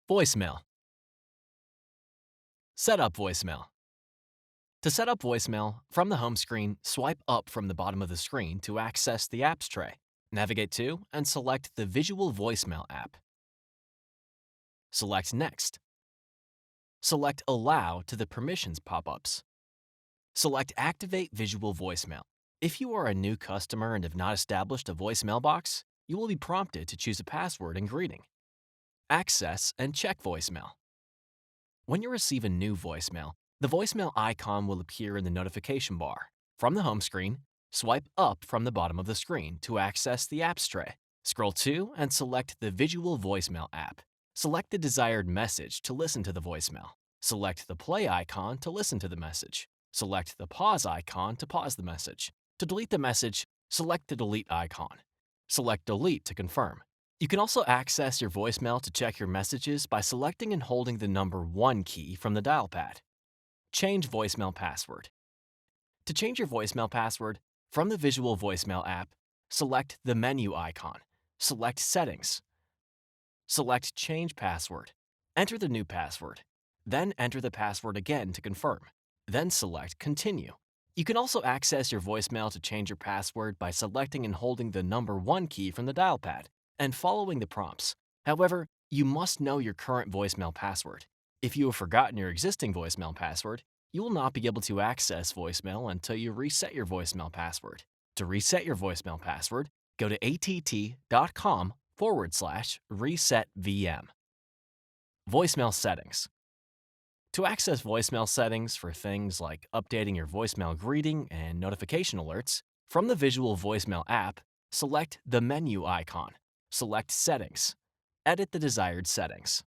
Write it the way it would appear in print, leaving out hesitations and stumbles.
Voicemail. Set up voicemail. To set up voicemail, from the home screen, swipe up from the bottom of the screen to access the apps tray. Navigate to and select the Visual Voicemail app. Select Next. Select Allow to the permissions pop-ups. Select Activate Visual Voicemail. If you are a new customer and have not established a voicemail box, you will be prompted to choose a password and greeting. Access and check voicemail. When you receive a new voicemail, the voicemail icon will appear in the notification bar. From the home screen, swipe up from the bottom of the screen to access the apps tray. Scroll to and select the Visual Voicemail app. Select the desired message to listen to the voicemail. Select the play icon to listen to the message. Select the pause icon to pause the message. To delete the message, select the delete icon. Select delete to confirm. You can also access your voicemail to check your messages by selecting and holding the number 1 key from the dial pad. Change voicemail password. To change your voicemail password, from the Visual Voicemail app, select the menu icon. Select Settings. Select Change Password. Enter the new password. Then enter the password again to confirm. Then select Continue. You can also access your voicemail to change your password by selecting and holding the number 1 key from the dial pad and following the prompts. However, you must know your current voicemail password. If you have forgotten your existing voicemail password, you will not be able to access voicemail until you reset your voicemail password. To reset your voicemail password, go to att.com/resetvm. Voicemail settings. To access voicemail settings for things like updating your voicemail greeting and notification alerts, from the Visual Voicemail app, select the menu icon. Select Settings. Edit the desired settings.